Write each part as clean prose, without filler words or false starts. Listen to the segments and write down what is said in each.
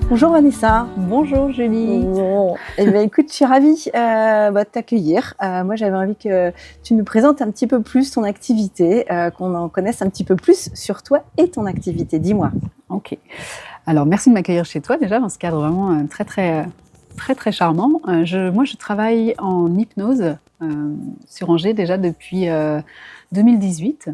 Bonjour Vanessa. Bonjour Julie. Bon, écoute, je suis ravie de t'accueillir. Moi, j'avais envie que tu nous présentes un petit peu plus ton activité, qu'on en connaisse un petit peu plus sur toi et ton activité. Dis-moi. Ok. Alors, merci de m'accueillir chez toi déjà dans ce cadre vraiment très charmant. Moi, je travaille en hypnose sur Angers déjà depuis 2018.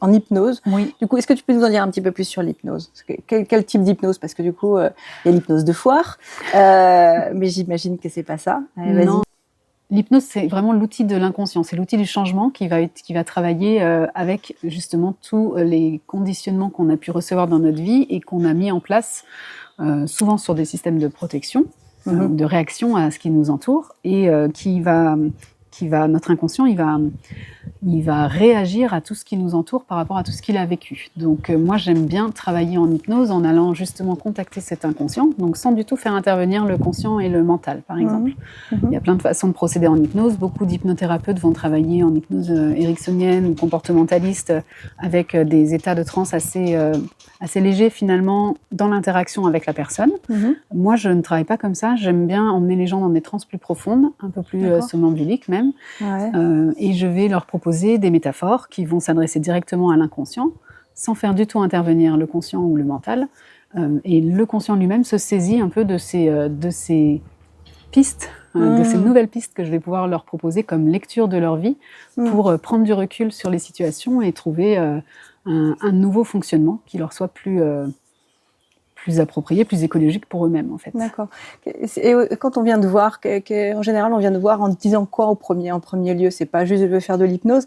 En hypnose. Oui. Du coup, est-ce que tu peux nous en dire un petit peu plus sur l'hypnose? Quel type d'hypnose? Parce que du coup, il y a l'hypnose de foire, mais j'imagine que c'est pas ça. Allez, Non. L'hypnose, c'est vraiment l'outil de l'inconscient, c'est l'outil du changement qui va travailler avec justement tous les conditionnements qu'on a pu recevoir dans notre vie et qu'on a mis en place souvent sur des systèmes de protection, de réaction à ce qui nous entoure, et notre inconscient, il va réagir à tout ce qui nous entoure par rapport à tout ce qu'il a vécu. Donc moi, j'aime bien travailler en hypnose en allant justement contacter cet inconscient, donc sans du tout faire intervenir le conscient et le mental, par exemple. Il y a plein de façons de procéder en hypnose. Beaucoup d'hypnothérapeutes vont travailler en hypnose ericksonienne ou comportementaliste avec des états de transe assez légers finalement dans l'interaction avec la personne. Moi, je ne travaille pas comme ça. J'aime bien emmener les gens dans des transes plus profondes, un peu plus somnambuliques même. Ouais. Et je vais leur proposer des métaphores qui vont s'adresser directement à l'inconscient, sans faire du tout intervenir le conscient ou le mental. Et le conscient lui-même se saisit un peu de ces pistes, de ces nouvelles pistes que je vais pouvoir leur proposer comme lecture de leur vie pour prendre du recul sur les situations et trouver un nouveau fonctionnement qui leur soit plus approprié, plus écologique pour eux-mêmes en fait. D'accord. Et quand on vient te voir, en général, on vient te voir en te disant quoi en premier lieu? C'est pas juste je veux faire de l'hypnose.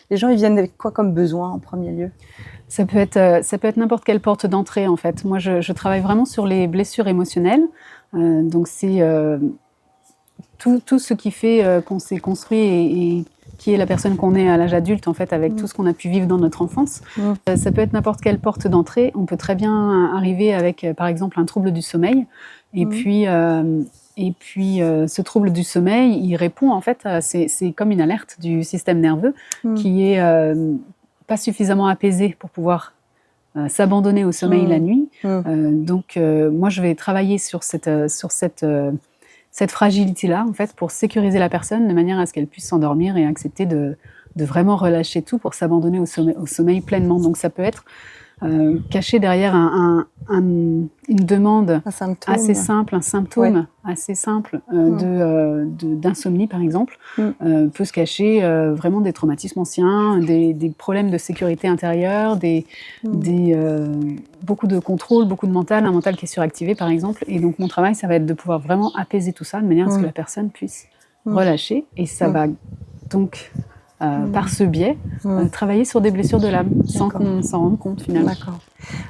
Les gens, ils viennent avec quoi comme besoin en premier lieu? Ça peut être n'importe quelle porte d'entrée en fait. Moi, je travaille vraiment sur les blessures émotionnelles. Donc c'est tout ce qui fait qu'on s'est construit et qui est la personne qu'on est à l'âge adulte en fait, avec tout ce qu'on a pu vivre dans notre enfance. Ça peut être n'importe quelle porte d'entrée. On peut très bien arriver avec, par exemple, un trouble du sommeil. Et puis, ce trouble du sommeil, il répond en fait, c'est comme une alerte du système nerveux qui est pas suffisamment apaisé pour pouvoir s'abandonner au sommeil la nuit. Donc, moi, je vais travailler sur cette fragilité-là, en fait, pour sécuriser la personne de manière à ce qu'elle puisse s'endormir et accepter de vraiment relâcher tout pour s'abandonner au sommeil pleinement. Donc ça peut être caché derrière une demande assez simple, un symptôme assez simple d'insomnie, par exemple, peut se cacher vraiment des traumatismes anciens, des problèmes de sécurité intérieure, beaucoup de contrôle, beaucoup de mental, un mental qui est suractivé, par exemple. Et donc mon travail, ça va être de pouvoir vraiment apaiser tout ça de manière à ce que la personne puisse relâcher. Et ça va donc par ce biais, travailler sur des blessures de l'âme, sans qu'on s'en rende compte finalement. D'accord.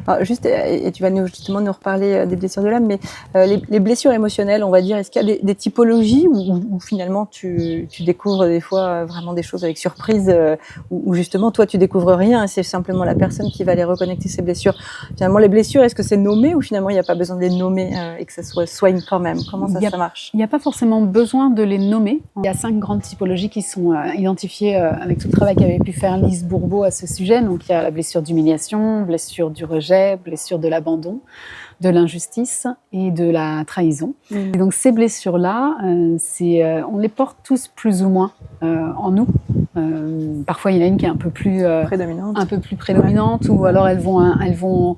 Alors, et tu vas justement nous reparler des blessures de l'âme, mais les blessures émotionnelles, on va dire, est-ce qu'il y a des typologies où finalement tu découvres des fois vraiment des choses avec surprise, où justement toi tu découvres rien et c'est simplement la personne qui va les reconnecter ces blessures? Finalement, les blessures, est-ce que c'est nommé ou finalement il n'y a pas besoin de les nommer et que ça soigne quand même? Comment ça marche? Il n'y a pas forcément besoin de les nommer. Il y a 5 grandes typologies qui sont identifiées avec tout le travail qu'avait pu faire Lise Bourbeau à ce sujet. Donc il y a la blessure d'humiliation, blessure du rejet, blessure de l'abandon, de l'injustice et de la trahison. Et donc ces blessures-là, on les porte tous plus ou moins en nous. Parfois il y en a une qui est un peu plus prédominante, ou alors elles vont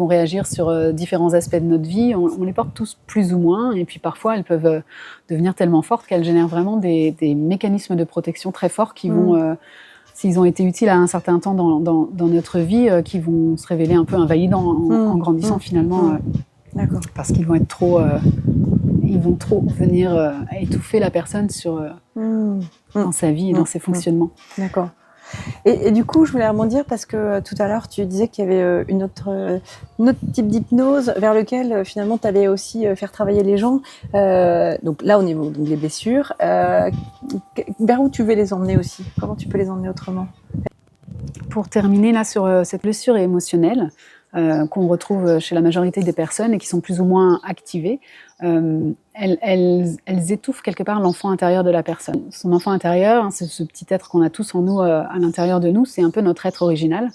réagir sur différents aspects de notre vie. On les porte tous plus ou moins, et puis parfois elles peuvent devenir tellement fortes qu'elles génèrent vraiment des mécanismes de protection très forts qui vont s'ils ont été utiles à un certain temps dans notre vie, qui vont se révéler un peu invalidants en grandissant finalement, parce qu'ils vont être trop venir étouffer la personne dans sa vie et dans ses fonctionnements. D'accord. Et du coup, je voulais rebondir parce que tout à l'heure, tu disais qu'il y avait une autre type d'hypnose vers lequel finalement tu allais aussi faire travailler les gens. Donc là, au niveau des blessures, vers où tu veux les emmener aussi? Comment tu peux les emmener autrement? Pour terminer là sur cette blessure émotionnelle qu'on retrouve chez la majorité des personnes et qui sont plus ou moins activées, elles étouffent quelque part l'enfant intérieur de la personne. Son enfant intérieur, hein, c'est ce petit être qu'on a tous en nous, à l'intérieur de nous, c'est un peu notre être original.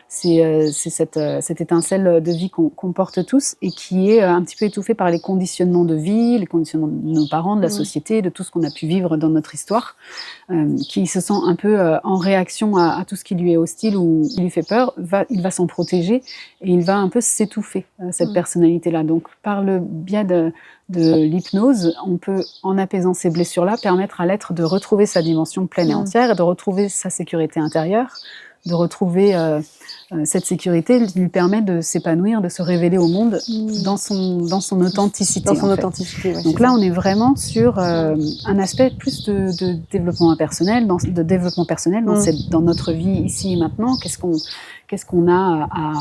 C'est cette étincelle de vie qu'on porte tous et qui est un petit peu étouffée par les conditionnements de vie, les conditionnements de nos parents, de la société, de tout ce qu'on a pu vivre dans notre histoire, qui se sent un peu en réaction à tout ce qui lui est hostile ou qui lui fait peur. Il va s'en protéger et il va un peu s'étouffer, cette personnalité-là. Donc, par le biais de l'hypnose, on peut, en apaisant ces blessures-là, permettre à l'être de retrouver sa dimension pleine et entière, et de retrouver sa sécurité intérieure, de retrouver cette sécurité lui permet de s'épanouir, de se révéler au monde dans son authenticité. Dans son authenticité, ouais, donc là, on est vraiment sur un aspect plus de développement personnel, dans notre vie ici et maintenant. Qu'est-ce qu'on a à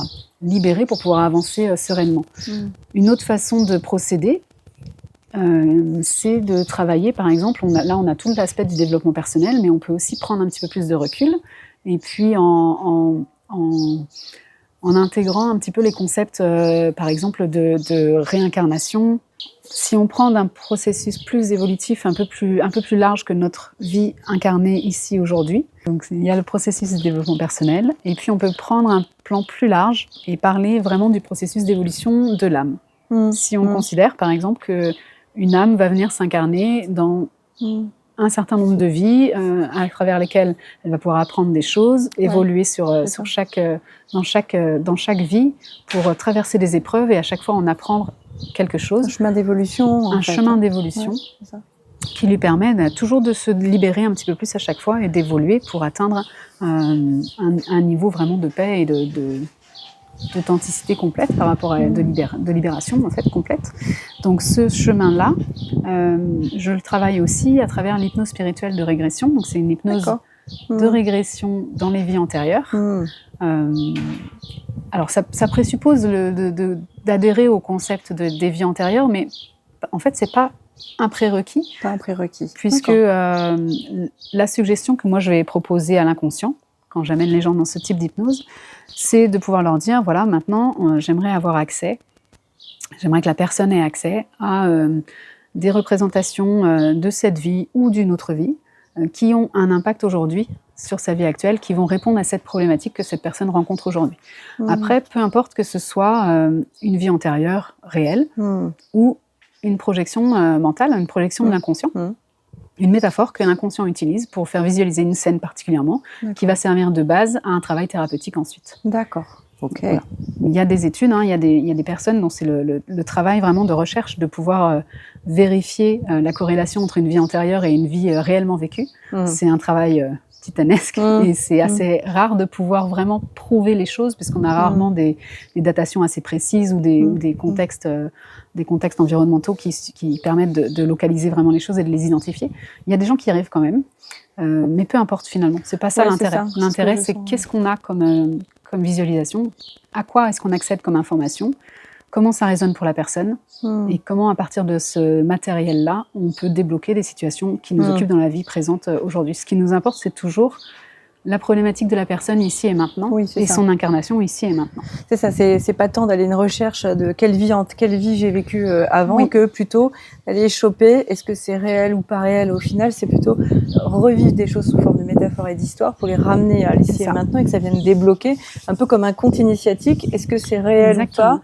libérer pour pouvoir avancer sereinement. Une autre façon de procéder, c'est de travailler, par exemple, on a tout l'aspect du développement personnel, mais on peut aussi prendre un petit peu plus de recul, et puis en intégrant un petit peu les concepts, par exemple, de réincarnation. Si on prend un processus plus évolutif, un peu plus large que notre vie incarnée ici aujourd'hui, donc il y a le processus de développement personnel, et puis on peut prendre un plan plus large et parler vraiment du processus d'évolution de l'âme. Si on considère, par exemple, qu'une âme va venir s'incarner dans un certain nombre de vies à travers lesquelles elle va pouvoir apprendre des choses, évoluer dans chaque vie pour traverser des épreuves et à chaque fois en apprendre quelque chose. Un chemin d'évolution. Chemin d'évolution qui lui permet toujours de se libérer un petit peu plus à chaque fois et d'évoluer pour atteindre un niveau vraiment de paix et d'authenticité complète par rapport à de libération en fait complète. Donc ce chemin-là, je le travaille aussi à travers l'hypnose spirituelle de régression. Donc c'est une hypnose de régression dans les vies antérieures. Alors ça présuppose d'adhérer au concept des vies antérieures, mais en fait c'est pas un prérequis. Pas un prérequis. Puisque la suggestion que moi je vais proposer à l'inconscient, quand j'amène les gens dans ce type d'hypnose, c'est de pouvoir leur dire, voilà, maintenant, j'aimerais que la personne ait accès à des représentations de cette vie ou d'une autre vie qui ont un impact aujourd'hui sur sa vie actuelle, qui vont répondre à cette problématique que cette personne rencontre aujourd'hui. Après, peu importe que ce soit une vie antérieure réelle ou une projection mentale, une projection de l'inconscient. Une métaphore que l'inconscient utilise pour faire visualiser une scène particulièrement, qui va servir de base à un travail thérapeutique ensuite. D'accord. Ok. Voilà. Il y a des études, il y a des personnes dont c'est le travail vraiment de recherche de pouvoir vérifier la corrélation entre une vie antérieure et une vie réellement vécue. C'est un travail titanesque et c'est assez rare de pouvoir vraiment prouver les choses puisqu'on a rarement des datations assez précises ou des contextes environnementaux qui permettent de localiser vraiment les choses et de les identifier. Il y a des gens qui y arrivent quand même, mais peu importe finalement. C'est pas ça l'intérêt. L'intérêt, c'est qu'est-ce qu'on a comme visualisation, à quoi est-ce qu'on accède comme information, comment ça résonne pour la personne et comment, à partir de ce matériel-là, on peut débloquer des situations qui nous occupent dans la vie présente aujourd'hui. Ce qui nous importe, c'est toujours la problématique de la personne ici et maintenant son incarnation ici et maintenant. C'est ça, c'est pas tant d'aller une recherche de quelle vie j'ai vécu avant que plutôt d'aller choper est-ce que c'est réel ou pas réel. Au final, c'est plutôt revivre des choses sous forme de métaphores et d'histoires pour les ramener à l'ici et maintenant et que ça vienne débloquer un peu comme un conte initiatique. Est-ce que c'est réel ou pas?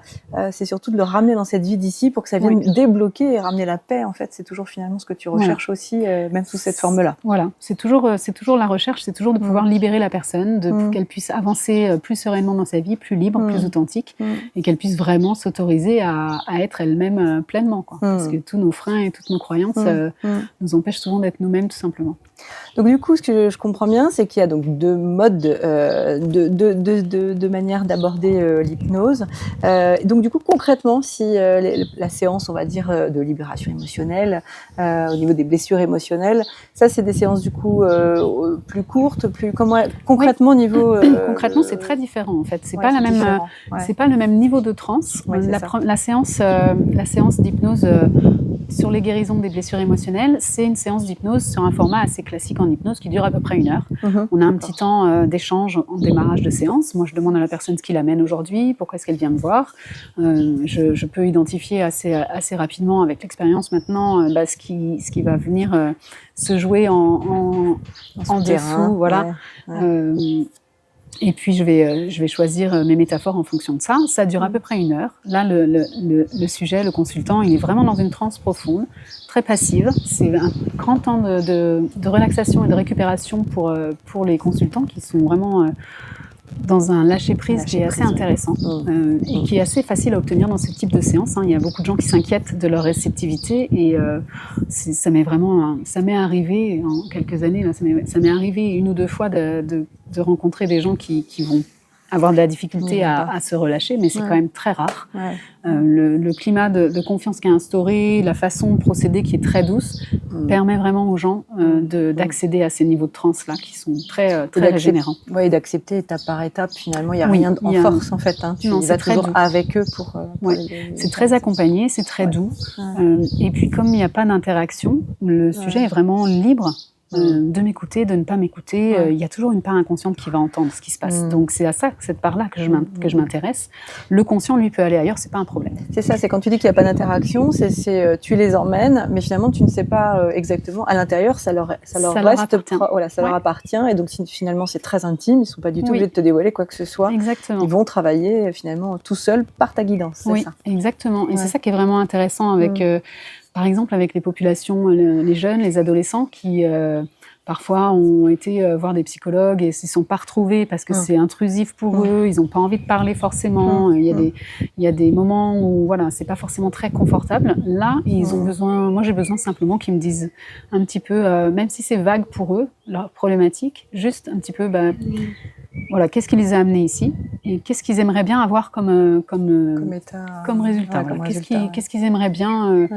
C'est surtout de le ramener dans cette vie d'ici pour que ça vienne débloquer et ramener la paix. En fait, c'est toujours finalement ce que tu recherches aussi, même sous cette forme-là. Voilà, c'est toujours la recherche, c'est toujours de pouvoir libérer la personne, qu'elle puisse avancer plus sereinement dans sa vie, plus libre, plus authentique, et qu'elle puisse vraiment s'autoriser à être elle-même pleinement, quoi. Parce que tous nos freins et toutes nos croyances nous empêchent souvent d'être nous-mêmes, tout simplement. Donc du coup, ce que je comprends bien, c'est qu'il y a donc deux modes, de manière d'aborder l'hypnose. Donc du coup, concrètement, si la séance, on va dire, de libération émotionnelle, au niveau des blessures émotionnelles, ça, c'est des séances du coup plus courtes, concrètement niveau. Concrètement, c'est très différent en fait. C'est pas c'est pas le même niveau de transe. La séance d'hypnose sur les guérisons des blessures émotionnelles, c'est une séance d'hypnose sur un format assez classique en hypnose qui dure à peu près 1 heure. On a un petit temps d'échange en démarrage de séance. Moi, je demande à la personne ce qui l'amène aujourd'hui, pourquoi est-ce qu'elle vient me voir. Je peux identifier assez rapidement avec l'expérience maintenant ce qui va venir se jouer en dessous. Voilà. Et puis, je vais choisir mes métaphores en fonction de ça. Ça dure à peu près 1 heure. Là, le sujet, le consultant, il est vraiment dans une transe profonde, très passive. C'est un grand temps de relaxation et de récupération pour les consultants qui sont vraiment dans un lâcher-prise qui est assez intéressant et qui est assez facile à obtenir dans ce type de séance. Il y a beaucoup de gens qui s'inquiètent de leur réceptivité et ça m'est arrivé en quelques années, là, ça m'est arrivé 1 ou 2 fois de rencontrer des gens qui vont avoir de la difficulté à se relâcher, mais c'est quand même très rare. Le climat de confiance qui est instauré, la façon de procéder qui est très douce, permet vraiment aux gens d'accéder à ces niveaux de transe-là qui sont très régénérants. Oui, d'accepter étape par étape. Finalement, il n'y a rien en force, en fait. Tu vas toujours doux. Avec eux pour c'est très accompagné, c'est très doux. Et puis, comme il n'y a pas d'interaction, le sujet est vraiment libre. De m'écouter, de ne pas m'écouter. Il y a toujours une part inconsciente qui va entendre ce qui se passe. Donc c'est à ça, cette part-là que je m'intéresse. Le conscient, lui, peut aller ailleurs, c'est pas un problème. C'est ça, c'est quand tu dis qu'il n'y a pas d'interaction, tu les emmènes, mais finalement tu ne sais pas exactement. À l'intérieur, ça leur appartient. Et donc finalement c'est très intime, ils ne sont pas du tout obligés de te dévoiler quoi que ce soit. Exactement. Ils vont travailler finalement tout seuls par ta guidance. Oui, ça. Exactement. Et c'est ça qui est vraiment intéressant avec... par exemple, avec les populations, les jeunes, les adolescents qui parfois ont été voir des psychologues et s'y sont pas retrouvés parce que c'est intrusif pour eux, ils n'ont pas envie de parler forcément. Il y a des moments où c'est pas forcément très confortable. Là, ils ont besoin. Moi, j'ai besoin simplement qu'ils me disent un petit peu, même si c'est vague pour eux, leur problématique, juste un petit peu. Qu'est-ce qui les a amenés ici et qu'est-ce qu'ils aimeraient bien avoir comme résultat. Qu'est-ce qu'ils aimeraient bien.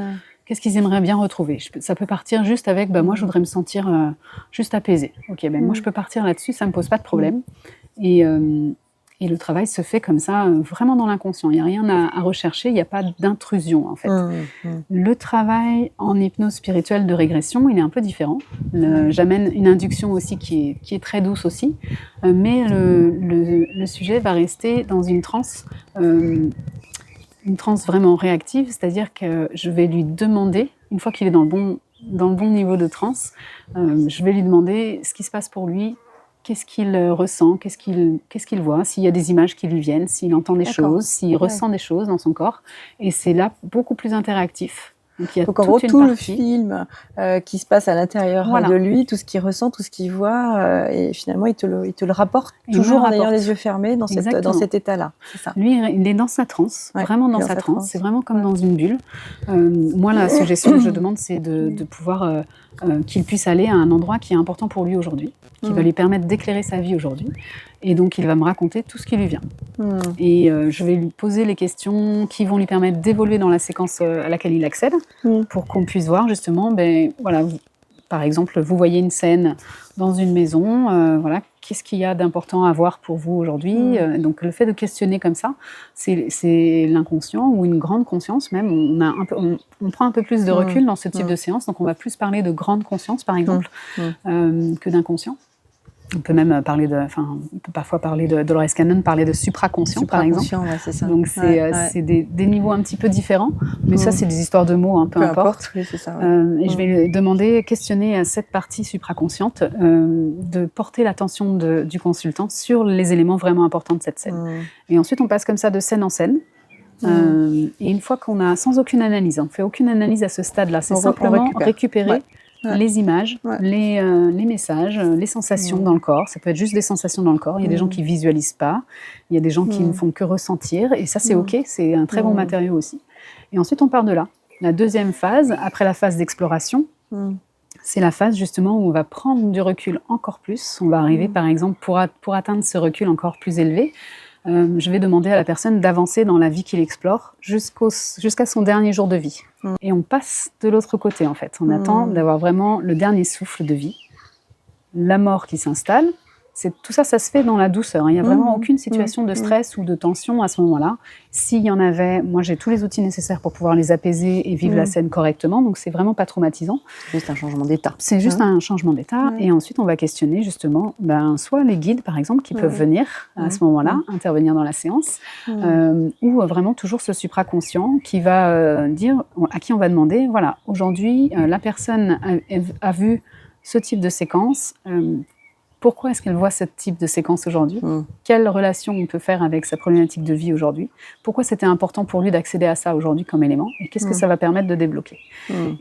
Qu'est-ce qu'ils aimeraient bien retrouver? Ça peut partir juste avec, moi, je voudrais me sentir juste apaisée. Ok, moi, je peux partir là-dessus, ça ne me pose pas de problème. Et le travail se fait comme ça, vraiment dans l'inconscient. Il n'y a rien à rechercher, il n'y a pas d'intrusion, en fait. Le travail en hypnose spirituelle de régression, il est un peu différent. J'amène une induction aussi qui est très douce aussi, mais le sujet va rester dans une transe vraiment réactive, c'est-à-dire que je vais lui demander, une fois qu'il est dans le bon niveau de transe, je vais lui demander ce qui se passe pour lui, qu'est-ce qu'il ressent, qu'est-ce qu'il voit, s'il y a des images qui lui viennent, s'il entend des choses, s'il ressent des choses dans son corps. Et c'est là beaucoup plus interactif. Donc en gros, tout le film qui se passe à l'intérieur de lui, tout ce qu'il ressent, tout ce qu'il voit, et finalement, il te le rapporte toujours en ayant les yeux fermés dans cet état-là. C'est ça. Lui, il est dans sa transe, vraiment dans sa transe. C'est vraiment comme dans une bulle. Moi, la suggestion que je demande, c'est de pouvoir qu'il puisse aller à un endroit qui est important pour lui aujourd'hui, qui va lui permettre d'éclairer sa vie aujourd'hui. Et donc, il va me raconter tout ce qui lui vient. Et je vais lui poser les questions qui vont lui permettre d'évoluer dans la séquence à laquelle il accède, pour qu'on puisse voir justement, par exemple, vous voyez une scène dans une maison, qu'est-ce qu'il y a d'important à voir pour vous aujourd'hui? Donc, le fait de questionner comme ça, c'est l'inconscient ou une grande conscience même. On prend un peu plus de recul dans ce type de séance, donc on va plus parler de grande conscience, par exemple, que d'inconscient. On peut même parfois parler de Dolores Cannon, parler de supraconscient, par exemple. C'est ça. Donc c'est des niveaux un petit peu différents, mais ça c'est des histoires de mots, peu importe. Oui, c'est ça. Et je vais lui demander, questionner à cette partie supraconsciente, de porter l'attention du consultant sur les éléments vraiment importants de cette scène. Et ensuite on passe comme ça de scène en scène. Et une fois qu'on a, sans aucune analyse, on ne fait aucune analyse à ce stade-là, c'est simplement récupérer les images, les messages, les sensations dans le corps. Ça peut être juste des sensations dans le corps. Il y a des gens qui visualisent pas. Il y a des gens qui ne font que ressentir. Et ça, c'est OK. C'est un très bon matériau aussi. Et ensuite, on part de là. La deuxième phase, après la phase d'exploration, c'est la phase justement où on va prendre du recul encore plus. On va arriver, par exemple, pour atteindre ce recul encore plus élevé, je vais demander à la personne d'avancer dans la vie qu'il explore jusqu'à son dernier jour de vie. Et on passe de l'autre côté, en fait. On attend d'avoir vraiment le dernier souffle de vie, la mort qui s'installe. tout ça, ça se fait dans la douceur. Il n'y a vraiment aucune situation de stress ou de tension à ce moment-là. S'il y en avait, moi j'ai tous les outils nécessaires pour pouvoir les apaiser et vivre la scène correctement, donc c'est vraiment pas traumatisant. Juste un changement d'état. C'est juste un changement d'état, et ensuite on va questionner justement, soit les guides par exemple qui peuvent venir à ce moment-là, intervenir dans la séance, ou vraiment toujours ce supraconscient qui va dire, à qui on va demander, voilà, aujourd'hui la personne a vu ce type de séquence. Pourquoi est-ce qu'elle voit ce type de séquence aujourd'hui ? Quelle relation on peut faire avec sa problématique de vie aujourd'hui ? Pourquoi c'était important pour lui d'accéder à ça aujourd'hui comme élément ? Et qu'est-ce que ça va permettre de débloquer ?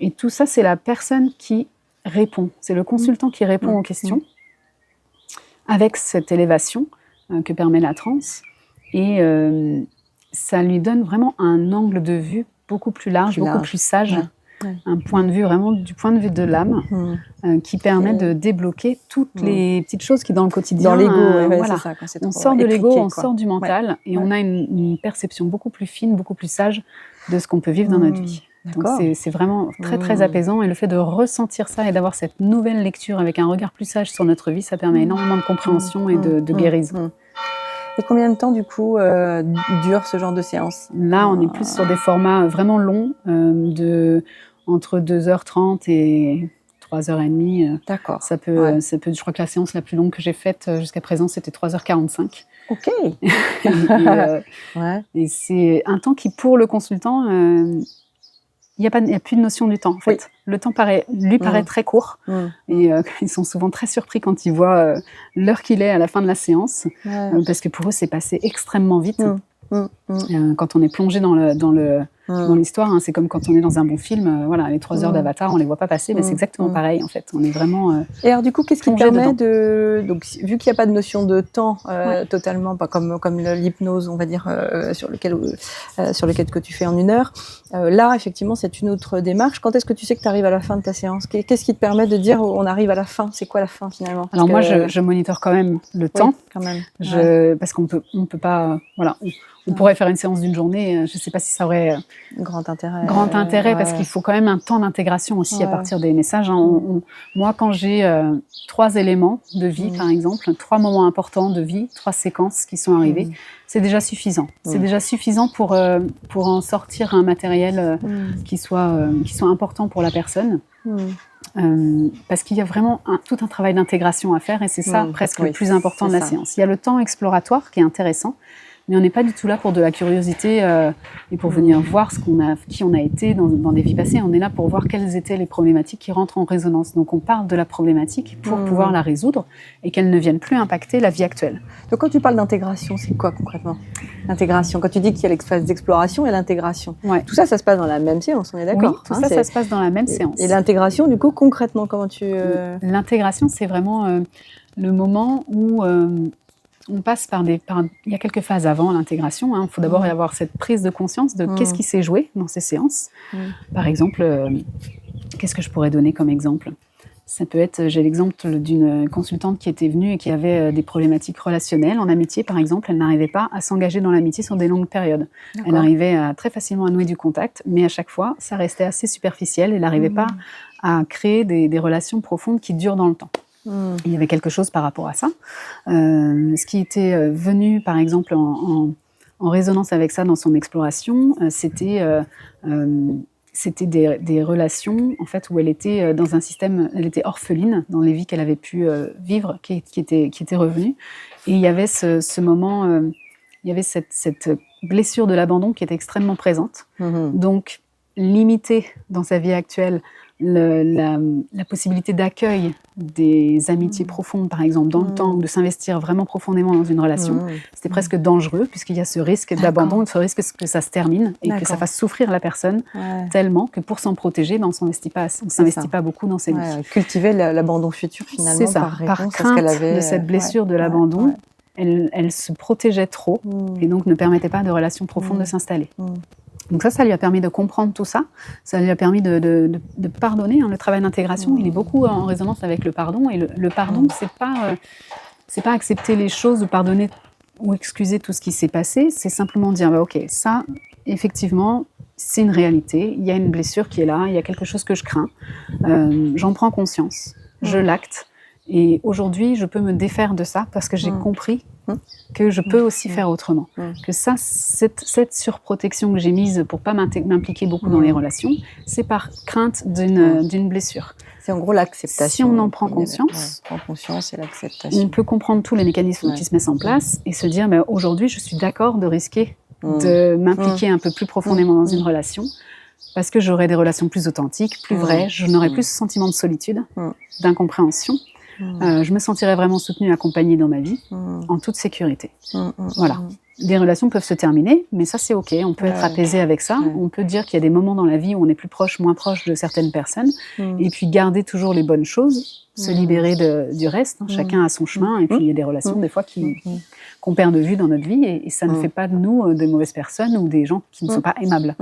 Et tout ça, c'est la personne qui répond. C'est le consultant qui répond aux questions avec cette élévation que permet la transe. Et ça lui donne vraiment un angle de vue beaucoup plus large, beaucoup plus sage. Un point de vue vraiment du point de vue de l'âme qui permet de débloquer toutes les petites choses qui dans le quotidien dans l'ego voilà. C'est ça, on sort de l'ego, on sort du mental et on a une perception beaucoup plus fine, beaucoup plus sage de ce qu'on peut vivre dans notre vie. Donc c'est vraiment très très apaisant, et le fait de ressentir ça et d'avoir cette nouvelle lecture avec un regard plus sage sur notre vie, ça permet énormément de compréhension et de guérison. Et combien de temps, du coup, dure ce genre de séance ? Là, on est plus sur des formats vraiment longs, entre 2h30 et 3h30. D'accord. Ça peut, je crois que la séance la plus longue que j'ai faite jusqu'à présent, c'était 3h45. Ok. Et c'est un temps qui, pour le consultant, il n'y a plus de notion du temps, en fait. Le temps paraît très court. Et ils sont souvent très surpris quand ils voient l'heure qu'il est à la fin de la séance. Parce que pour eux, c'est passé extrêmement vite. Quand on est plongé dans l'histoire, c'est comme quand on est dans un bon film. Les 3 heures d'Avatar, on les voit pas passer, mais c'est exactement pareil, en fait. On est vraiment Et alors, du coup, qu'est-ce qui permet donc, vu qu'il n'y a pas de notion de temps totalement, pas comme l'hypnose, on va dire, sur lequel que tu fais en 1 heure, là, effectivement, c'est une autre démarche. Quand est-ce que tu sais que tu arrives à la fin de ta séance ? Qu'est-ce qui te permet de dire on arrive à la fin ? C'est quoi la fin, finalement ? Alors moi, je monitore quand même le temps. Quand même. Parce qu'on peut pas... On pourrait faire une séance d'une journée, je ne sais pas si ça aurait grand intérêt, parce qu'il faut quand même un temps d'intégration aussi à partir des messages. Moi, quand j'ai 3 éléments de vie, par exemple, 3 moments importants de vie, 3 séquences qui sont arrivées, c'est déjà suffisant. C'est déjà suffisant pour en sortir un matériel qui soit important pour la personne. Parce qu'il y a vraiment tout un travail d'intégration à faire, et c'est ça presque le plus important de la séance. Il y a le temps exploratoire qui est intéressant, mais on n'est pas du tout là pour de la curiosité et pour venir voir qui on a été dans des vies passées. On est là pour voir quelles étaient les problématiques qui rentrent en résonance. Donc on parle de la problématique pour pouvoir la résoudre et qu'elle ne vienne plus impacter la vie actuelle. Donc quand tu parles d'intégration, c'est quoi concrètement ? L'intégration, quand tu dis qu'il y a l'expérience d'exploration et l'intégration, tout ça, ça se passe dans la même séance, on est d'accord ? Oui, tout ça, ça se passe dans la même séance. Et l'intégration, du coup, concrètement, comment tu... L'intégration, c'est vraiment le moment où... on passe il y a quelques phases avant l'intégration. Il faut d'abord y avoir cette prise de conscience de qu'est-ce qui s'est joué dans ces séances. Par exemple, qu'est-ce que je pourrais donner comme exemple ? Ça peut être, j'ai l'exemple d'une consultante qui était venue et qui avait des problématiques relationnelles. En amitié, par exemple, elle n'arrivait pas à s'engager dans l'amitié sur des longues périodes. Elle arrivait très facilement à nouer du contact, mais à chaque fois, ça restait assez superficiel. Elle n'arrivait pas à créer des relations profondes qui durent dans le temps. Il y avait quelque chose par rapport à ça. Ce qui était venu, par exemple, en résonance avec ça dans son exploration, c'était des relations en fait, où elle était dans un système, elle était orpheline dans les vies qu'elle avait pu vivre, qui étaient revenues. Et il y avait ce moment, il y avait cette blessure de l'abandon qui était extrêmement présente. Donc, limiter dans sa vie actuelle la possibilité d'accueil des amitiés profondes, par exemple, dans le temps, ou de s'investir vraiment profondément dans une relation, c'était presque dangereux, puisqu'il y a ce risque d'abandon, ce risque que ça se termine et que ça fasse souffrir la personne tellement que pour s'en protéger, on ne s'investit pas beaucoup dans ses vies. Cultiver l'abandon futur, finalement, c'est ça. Par crainte de cette blessure de l'abandon, elle se protégeait trop et donc ne permettait pas de relation profonde de s'installer. Donc ça lui a permis de comprendre tout ça. Ça lui a permis de pardonner. Le travail d'intégration, il est beaucoup en résonance avec le pardon. Et le pardon, c'est pas accepter les choses ou pardonner ou excuser tout ce qui s'est passé. C'est simplement dire, ok, ça, effectivement, c'est une réalité. Il y a une blessure qui est là. Il y a quelque chose que je crains. J'en prends conscience. Je l'acte. Et aujourd'hui, je peux me défaire de ça parce que j'ai compris que je peux aussi faire autrement. Que ça, cette surprotection que j'ai mise pour pas m'impliquer beaucoup dans les relations, c'est par crainte d'une blessure. C'est en gros l'acceptation. Si on en prend conscience, prend conscience et l'acceptation. On peut comprendre tous les mécanismes qui se mettent en place et se dire, mais aujourd'hui, je suis d'accord de risquer de m'impliquer un peu plus profondément dans une relation parce que j'aurai des relations plus authentiques, plus vraies, je n'aurai plus ce sentiment de solitude, d'incompréhension. Je me sentirai vraiment soutenue, accompagnée dans ma vie, en toute sécurité. Voilà. Des relations peuvent se terminer, mais ça c'est ok, on peut être apaisé avec ça. On peut dire qu'il y a des moments dans la vie où on est plus proche, moins proche de certaines personnes, et puis garder toujours les bonnes choses, se libérer du reste. Chacun a son chemin, et puis il y a des relations des fois qu'on perd de vue dans notre vie, et ça ne fait pas de nous de mauvaises personnes ou des gens qui ne sont pas aimables.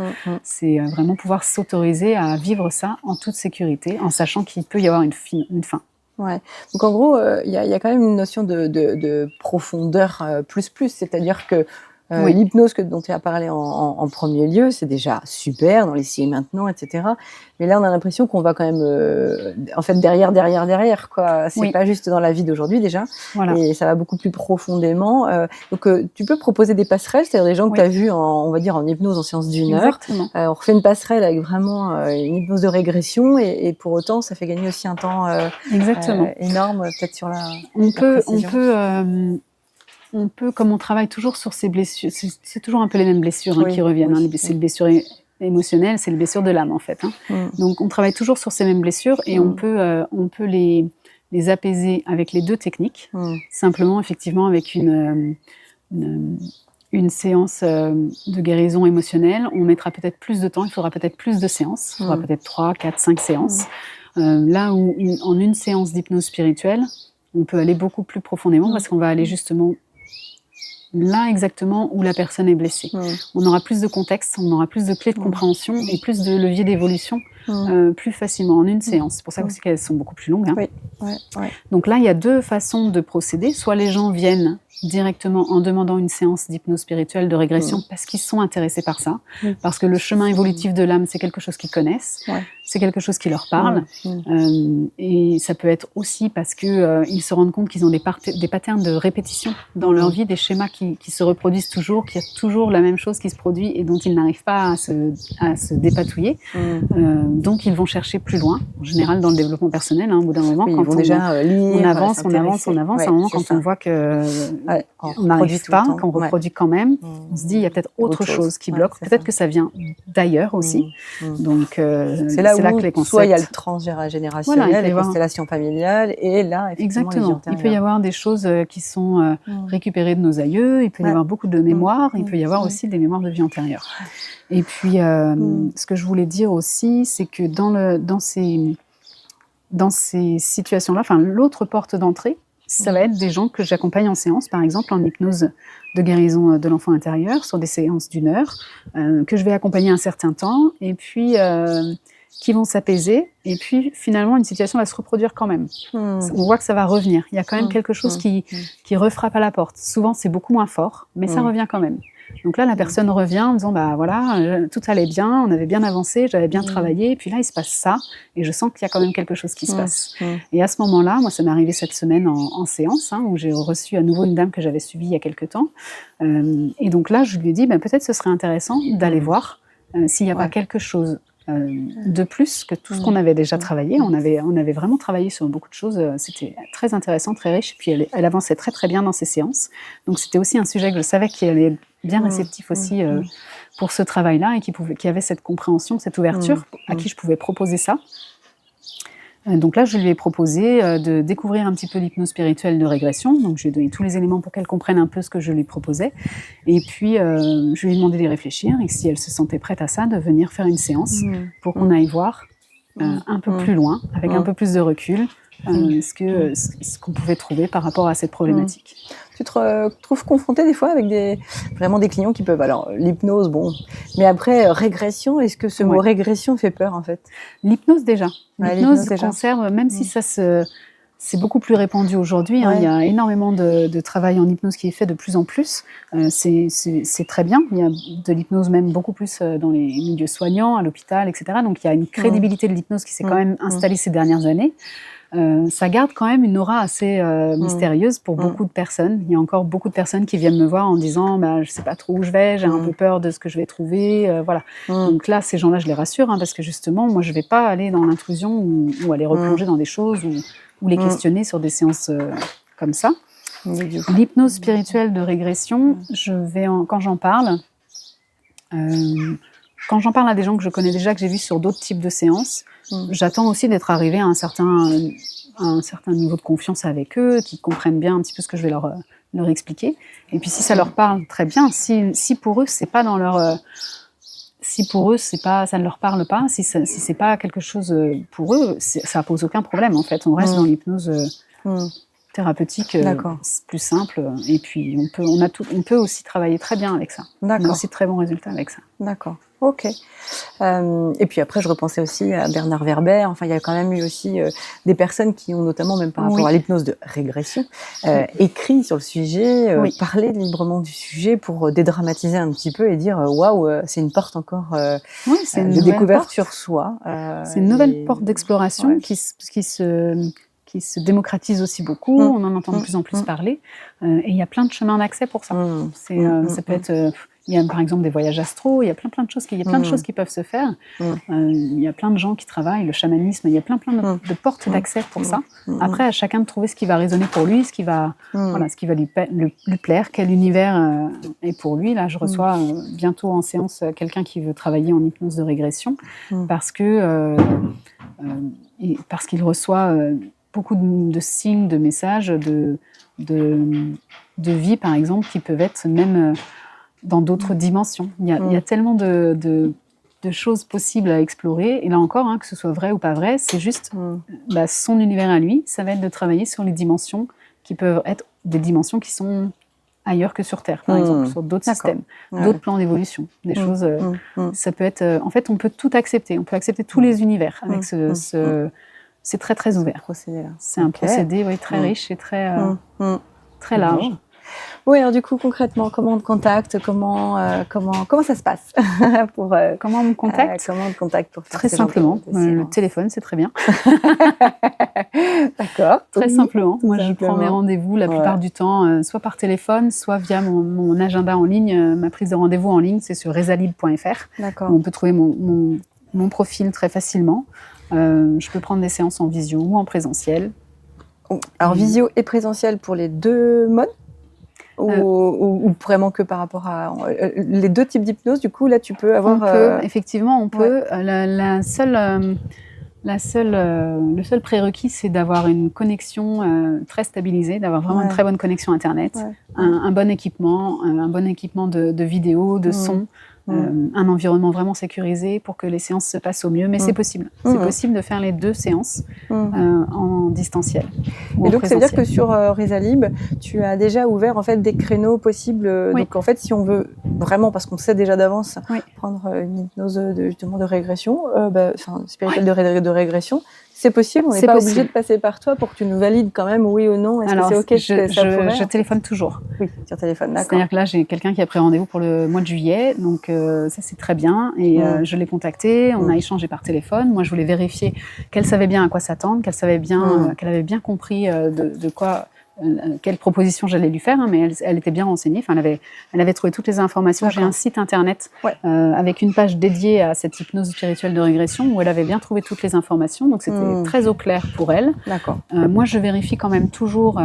C'est vraiment pouvoir s'autoriser à vivre ça en toute sécurité, en sachant qu'il peut y avoir une fin. Ouais. Donc en gros, il y a quand même une notion de profondeur plus, c'est-à-dire que l'hypnose dont tu as parlé en premier lieu, c'est déjà super dans l'ici et maintenant, etc. Mais là, on a l'impression qu'on va quand même, en fait, derrière, quoi. C'est pas juste dans la vie d'aujourd'hui déjà, et ça va beaucoup plus profondément. Donc, tu peux proposer des passerelles, c'est-à-dire des gens que tu as vus, on va dire, en hypnose en séance d'une heure. On refait une passerelle avec vraiment une hypnose de régression, et pour autant, ça fait gagner aussi un temps énorme, peut-être sur la. On peut, comme on travaille toujours sur ces blessures, c'est toujours un peu les mêmes blessures qui reviennent. C'est les blessures émotionnelles, c'est les blessures de l'âme en fait. Donc on travaille toujours sur ces mêmes blessures et on peut les apaiser avec les deux techniques. Simplement, effectivement, avec une séance de guérison émotionnelle, on mettra peut-être plus de temps, il faudra peut-être plus de séances, il faudra peut-être 3, 4, 5 séances. Là où en une séance d'hypnose spirituelle, on peut aller beaucoup plus profondément parce qu'on va aller justement là exactement où la personne est blessée. On aura plus de contexte, on aura plus de clés de compréhension et plus de leviers d'évolution plus facilement en une séance. C'est pour ça aussi qu'elles sont beaucoup plus longues. Donc là, il y a deux façons de procéder. Soit les gens viennent directement en demandant une séance d'hypnose spirituelle de régression parce qu'ils sont intéressés par ça, parce que le chemin évolutif de l'âme, c'est quelque chose qu'ils connaissent, c'est quelque chose qui leur parle, et ça peut être aussi parce qu'ils se rendent compte qu'ils ont des patterns de répétition dans leur vie, des schémas qui se reproduisent toujours, qu'il y a toujours la même chose qui se produit et dont ils n'arrivent pas à se dépatouiller. Donc ils vont chercher plus loin, en général dans le développement personnel, au bout d'un moment, quand on avance, à un moment quand on voit que on n'arrive pas, qu'on reproduit quand même, on se dit il y a peut-être autre chose qui bloque, peut-être que ça vient d'ailleurs aussi. Donc c'est là où soit il y a le transgénérationnel, les constellations familiales, et là effectivement les vies antérieures. Il peut y avoir des choses qui sont récupérées de nos aïeux, il peut y avoir beaucoup de mémoires, il peut y avoir aussi des mémoires de vie antérieure. Et puis ce que je voulais dire aussi, c'est que dans ces situations-là, l'autre porte d'entrée, ça va être des gens que j'accompagne en séance, par exemple en hypnose de guérison de l'enfant intérieur, sur des séances d'1 heure, que je vais accompagner un certain temps, et puis qui vont s'apaiser, et puis finalement une situation va se reproduire quand même. On voit que ça va revenir. Il y a quand même quelque chose qui refrappe à la porte. Souvent c'est beaucoup moins fort, mais ça revient quand même. Donc là, la personne revient en disant tout allait bien, on avait bien avancé, j'avais bien travaillé, et puis là, il se passe ça, et je sens qu'il y a quand même quelque chose qui se passe. Et à ce moment-là, moi, ça m'est arrivé cette semaine en séance, où j'ai reçu à nouveau une dame que j'avais suivie il y a quelque temps. Et donc là, je lui ai dit, peut-être ce serait intéressant d'aller voir s'il n'y a pas quelque chose de plus que tout ce qu'on avait déjà travaillé. On avait vraiment travaillé sur beaucoup de choses. C'était très intéressant, très riche. Et puis elle avançait très très bien dans ses séances. Donc c'était aussi un sujet que je savais qu'il allait être bien réceptif aussi pour ce travail-là et qui avait cette compréhension, cette ouverture à qui je pouvais proposer ça. Donc là, je lui ai proposé de découvrir un petit peu l'hypnose spirituelle de régression. Donc, je lui ai donné tous les éléments pour qu'elle comprenne un peu ce que je lui proposais. Et puis, je lui ai demandé d'y réfléchir et que si elle se sentait prête à ça, de venir faire une séance pour qu'on aille voir un peu plus loin, avec un peu plus de recul, ce qu'on pouvait trouver par rapport à cette problématique. Tu te trouves confrontée des fois avec vraiment des clients qui peuvent... Alors, l'hypnose, bon. Mais après, régression, est-ce que ce mot régression fait peur, en fait? L'hypnose, déjà. L'hypnose conserve, même si c'est beaucoup plus répandu aujourd'hui. Il y a énormément de travail en hypnose qui est fait de plus en plus. C'est très bien. Il y a de l'hypnose même beaucoup plus dans les milieux soignants, à l'hôpital, etc. Donc, il y a une crédibilité de l'hypnose qui s'est quand même installée ces dernières années. ça garde quand même une aura assez mystérieuse pour beaucoup de personnes. Il y a encore beaucoup de personnes qui viennent me voir en disant je ne sais pas trop où je vais, j'ai un peu peur de ce que je vais trouver. Voilà. Donc là, ces gens-là, je les rassure, parce que justement, moi, je ne vais pas aller dans l'intrusion ou aller replonger dans des choses ou les questionner sur des séances comme ça. L'hypnose spirituelle de régression, quand j'en parle à des gens que je connais déjà, que j'ai vus sur d'autres types de séances, j'attends aussi d'être arrivée à un certain niveau de confiance avec eux, qu'ils comprennent bien un petit peu ce que je vais leur expliquer. Et puis si ça leur parle, très bien. Si pour eux, c'est pas dans leur... si pour eux, ça ne leur parle pas, si c'est pas quelque chose pour eux, ça pose aucun problème, en fait. On reste dans l'hypnose thérapeutique plus simple. Et puis, on peut aussi travailler très bien avec ça. On a aussi de très bons résultats avec ça. D'accord. Ok. Et puis après, je repensais aussi à Bernard Werber. Enfin, il y a quand même eu aussi des personnes qui ont, notamment même par rapport à l'hypnose de régression, écrit sur le sujet, parlé librement du sujet pour dédramatiser un petit peu et dire waouh, c'est une porte encore de découverte sur soi. C'est une nouvelle porte d'exploration qui se démocratise aussi beaucoup. On en entend de plus en plus parler. Et il y a plein de chemins d'accès pour ça. Ça peut être... il y a par exemple des voyages astro, il y a plein de choses, il y a plein de choses qui peuvent se faire. Il y a plein de gens qui travaillent, le chamanisme, il y a plein de portes d'accès pour ça. Après, à chacun de trouver ce qui va résonner pour lui, ce qui va lui plaire, quel univers est pour lui. Là, je reçois bientôt en séance quelqu'un qui veut travailler en hypnose de régression parce qu'il reçoit beaucoup de signes, de messages, de vie, par exemple, qui peuvent être même dans d'autres dimensions. Il y a tellement de choses possibles à explorer. Et là encore, que ce soit vrai ou pas vrai, c'est juste son univers à lui. Ça va être de travailler sur les dimensions qui peuvent être des dimensions qui sont ailleurs que sur Terre, par exemple, sur d'autres systèmes, d'autres plans d'évolution. Des choses... ça peut être... en fait, on peut tout accepter. On peut accepter tous les univers avec c'est très, très ouvert. C'est un procédé très riche et très large. Oui, alors du coup, concrètement, comment on te contacte, comment ça se passe comment on me contacte pour faire très simplement. Le téléphone, c'est très bien. D'accord. Très simplement. Moi, je prends mes rendez-vous la plupart du temps, soit par téléphone, soit via mon agenda en ligne. Ma prise de rendez-vous en ligne, c'est sur rezalib.fr. D'accord. On peut trouver mon profil très facilement. Je peux prendre des séances en visio ou en présentiel. Alors, visio et présentiel pour les deux modes ou vraiment que par rapport à les deux types d'hypnose, du coup, là, tu peux avoir... Effectivement, on peut. Le seul prérequis, c'est d'avoir une connexion très stabilisée, d'avoir vraiment une très bonne connexion Internet, un bon équipement, de vidéo, de son, un environnement vraiment sécurisé pour que les séances se passent au mieux. Mais c'est possible. C'est possible de faire les deux séances en distanciel. Et donc, ça veut dire que sur Rezalib, tu as déjà ouvert en fait des créneaux possibles. Donc, en fait, si on veut vraiment, parce qu'on sait déjà d'avance, prendre une hypnose justement de régression, spirituelle de régression, c'est possible. On n'est pas obligé de passer par toi pour que tu nous valides quand même, oui ou non. Est-ce que c'est OK? Je téléphone toujours. Oui, sur téléphone, d'accord. C'est-à-dire que là, j'ai quelqu'un qui a pris rendez-vous pour le mois de juillet, donc ça, c'est très bien. Et je l'ai contacté, on a échangé par téléphone. Moi, je voulais vérifier qu'elle savait bien à quoi s'attendre, qu'elle avait bien compris de quoi... quelle proposition j'allais lui faire, mais elle était bien renseignée. Enfin, elle avait trouvé toutes les informations. J'ai un site internet avec une page dédiée à cette hypnose spirituelle de régression où elle avait bien trouvé toutes les informations. Donc, c'était très au clair pour elle. D'accord. Moi, je vérifie quand même toujours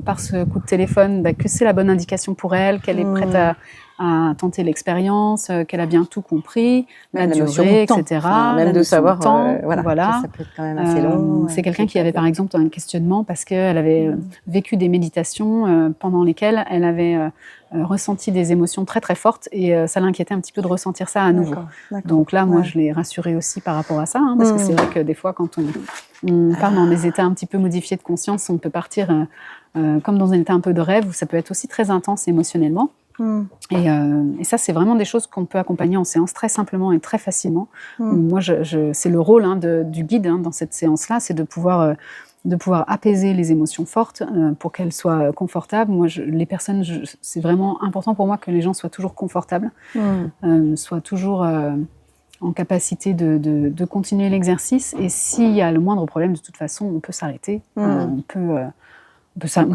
par ce coup de téléphone que c'est la bonne indication pour elle, qu'elle est prête à tenter l'expérience, qu'elle a bien tout compris, la durée, etc. Même de savoir, voilà. ça peut être quand même assez long. C'est quelqu'un qui avait par exemple un questionnement parce qu'elle avait vécu des méditations pendant lesquelles elle avait ressenti des émotions très très fortes et ça l'inquiétait un petit peu de ressentir ça à nouveau. Donc là, moi, je l'ai rassurée aussi par rapport à ça, parce que c'est vrai que des fois, quand on part dans des états un petit peu modifiés de conscience, on peut partir comme dans un état un peu de rêve où ça peut être aussi très intense émotionnellement. Et ça, c'est vraiment des choses qu'on peut accompagner en séance très simplement et très facilement. Moi, c'est le rôle du guide dans cette séance-là, c'est de pouvoir apaiser les émotions fortes pour qu'elles soient confortables. Moi, les personnes, c'est vraiment important pour moi que les gens soient toujours confortables, soient toujours en capacité de continuer l'exercice. Et s'il y a le moindre problème, de toute façon, on peut s'arrêter. On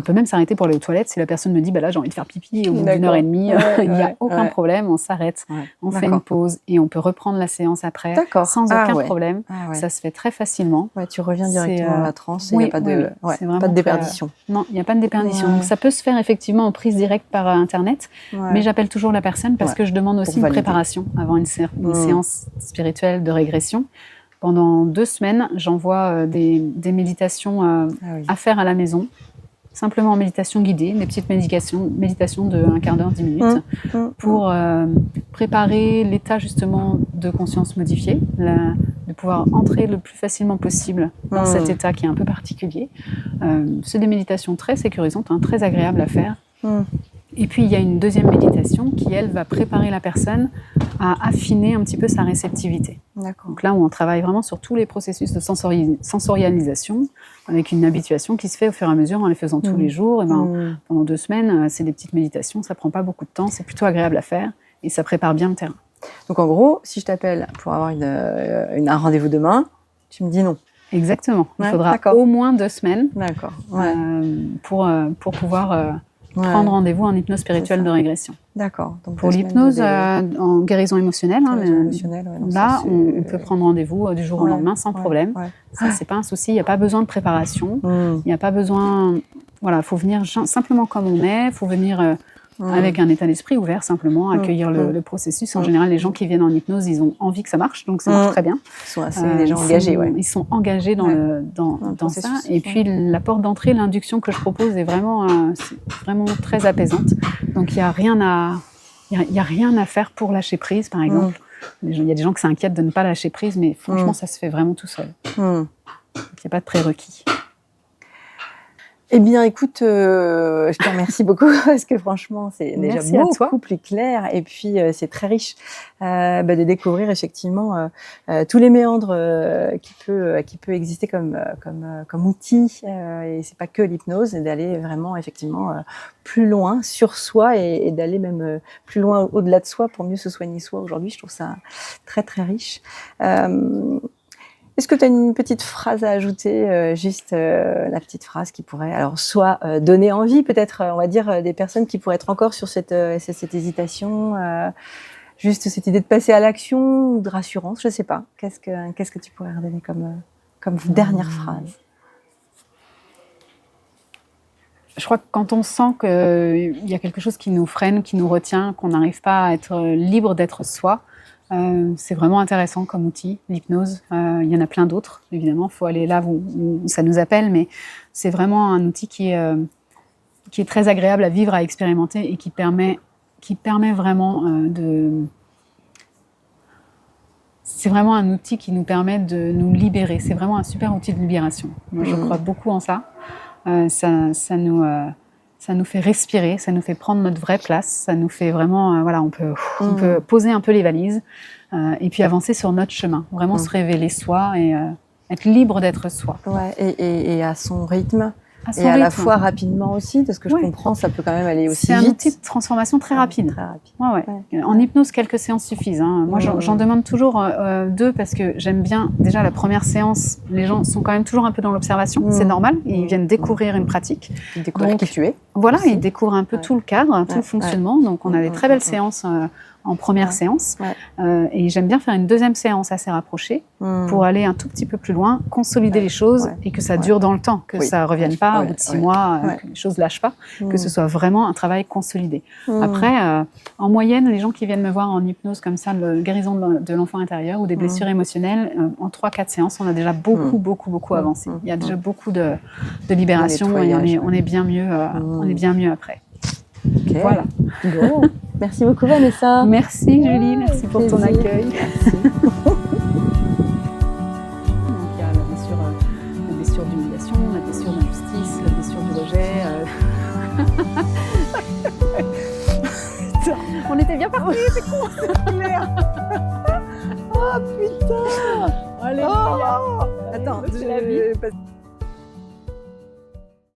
peut même s'arrêter pour aller aux toilettes. Si la personne me dit là j'ai envie de faire pipi au bout d'une heure et demie, il n'y a aucun problème, on s'arrête, on fait une pause et on peut reprendre la séance après sans aucun problème. Ça se fait très facilement. Tu reviens directement à la transe et il n'y a pas de déperdition. Non, il n'y a pas de déperdition. Donc ça peut se faire effectivement en prise directe par Internet, mais j'appelle toujours la personne parce que je demande aussi une préparation avant une séance spirituelle de régression. Pendant 2 semaines, j'envoie des méditations à faire à la maison. Simplement en méditation guidée, des petites méditations de 1/4 d'heure, 10 minutes, pour préparer l'état justement de conscience modifié, de pouvoir entrer le plus facilement possible dans cet état qui est un peu particulier. C'est des méditations très sécurisantes, très agréables à faire. Et puis, il y a une deuxième méditation qui, elle, va préparer la personne à affiner un petit peu sa réceptivité. Donc là où on travaille vraiment sur tous les processus de sensorialisation, avec une habituation qui se fait au fur et à mesure en les faisant tous les jours. Et pendant 2 semaines, c'est des petites méditations, ça ne prend pas beaucoup de temps, c'est plutôt agréable à faire et ça prépare bien le terrain. Donc en gros, si je t'appelle pour avoir un rendez-vous demain, tu me dis non. Exactement. Il faudra au moins 2 semaines pour pouvoir... prendre rendez-vous en hypnose spirituelle de régression. D'accord. Pour l'hypnose en guérison émotionnelle, là, on peut prendre rendez-vous du jour au lendemain sans problème. Ça, c'est pas un souci. Il n'y a pas besoin de préparation. Il n'y a pas besoin... Voilà, il faut venir simplement comme on est. Il faut venir avec un état d'esprit ouvert, simplement, accueillir le processus. En général, les gens qui viennent en hypnose, ils ont envie que ça marche, donc ça marche très bien. Ils sont assez des gens engagés. Ils sont engagés dans ça. Et puis, la porte d'entrée, l'induction que je propose est vraiment très apaisante. Donc, il n'y a rien à faire pour lâcher prise, par exemple. Il y a des gens qui s'inquiètent de ne pas lâcher prise, mais franchement, ça se fait vraiment tout seul. Donc, il n'y a pas de prérequis. Eh bien, écoute, je te remercie beaucoup parce que franchement, c'est déjà beaucoup plus clair et puis c'est très riche de découvrir effectivement tous les méandres qui peut exister comme outil et c'est pas que l'hypnose et d'aller vraiment effectivement plus loin sur soi et d'aller même plus loin au-delà de soi pour mieux se soigner soi. Aujourd'hui, je trouve ça très très riche. Est-ce que tu as une petite phrase à ajouter, la petite phrase qui pourrait, alors soit donner envie, peut-être, on va dire, des personnes qui pourraient être encore sur cette hésitation, juste cette idée de passer à l'action ou de rassurance, je ne sais pas. Qu'est-ce que tu pourrais redonner comme dernière phrase? Je crois que quand on sent qu'il y a quelque chose qui nous freine, qui nous retient, qu'on n'arrive pas à être libre d'être soi, c'est vraiment intéressant comme outil, l'hypnose. Il y en a plein d'autres, évidemment. Il faut aller là où ça nous appelle, mais c'est vraiment un outil qui est très agréable à vivre, à expérimenter et qui permet vraiment C'est vraiment un outil qui nous permet de nous libérer. C'est vraiment un super outil de libération. Moi, je crois beaucoup en ça. Ça nous fait respirer, ça nous fait prendre notre vraie place, ça nous fait vraiment, on peut poser un peu les valises et puis avancer sur notre chemin, vraiment se révéler soi et être libre d'être soi. Ouais, et à son rythme. À la fois rapidement aussi, parce que je comprends, ça peut quand même aller aussi vite. C'est un outil de transformation très rapide. Très rapide. Ouais. En hypnose, quelques séances suffisent. Moi, j'en demande toujours 2 parce que j'aime bien, déjà la première séance, les gens sont quand même toujours un peu dans l'observation, c'est normal, ils viennent découvrir une pratique. Ils découvrent qui tu es. Voilà, ils découvrent un peu tout le cadre, tout le fonctionnement, donc on a des très belles séances en première séance. Et j'aime bien faire une deuxième séance assez rapprochée pour aller un tout petit peu plus loin, consolider les choses et que ça dure dans le temps, que ça ne revienne pas au bout de 6 mois, que les choses ne lâchent pas, que ce soit vraiment un travail consolidé. Après, en moyenne, les gens qui viennent me voir en hypnose comme ça, le guérison de l'enfant intérieur ou des blessures émotionnelles, en 3-4 séances, on a déjà beaucoup avancé. Il y a déjà beaucoup de libération et on est bien mieux après. Okay. Voilà. Bon. Merci beaucoup Vanessa. Merci Julie, merci pour ton accueil. Merci. Donc, il y a la blessure d'humiliation, la blessure d'injustice, la blessure du rejet. On était bien partis, c'est con, c'est clair. Oh putain. Allez, attends,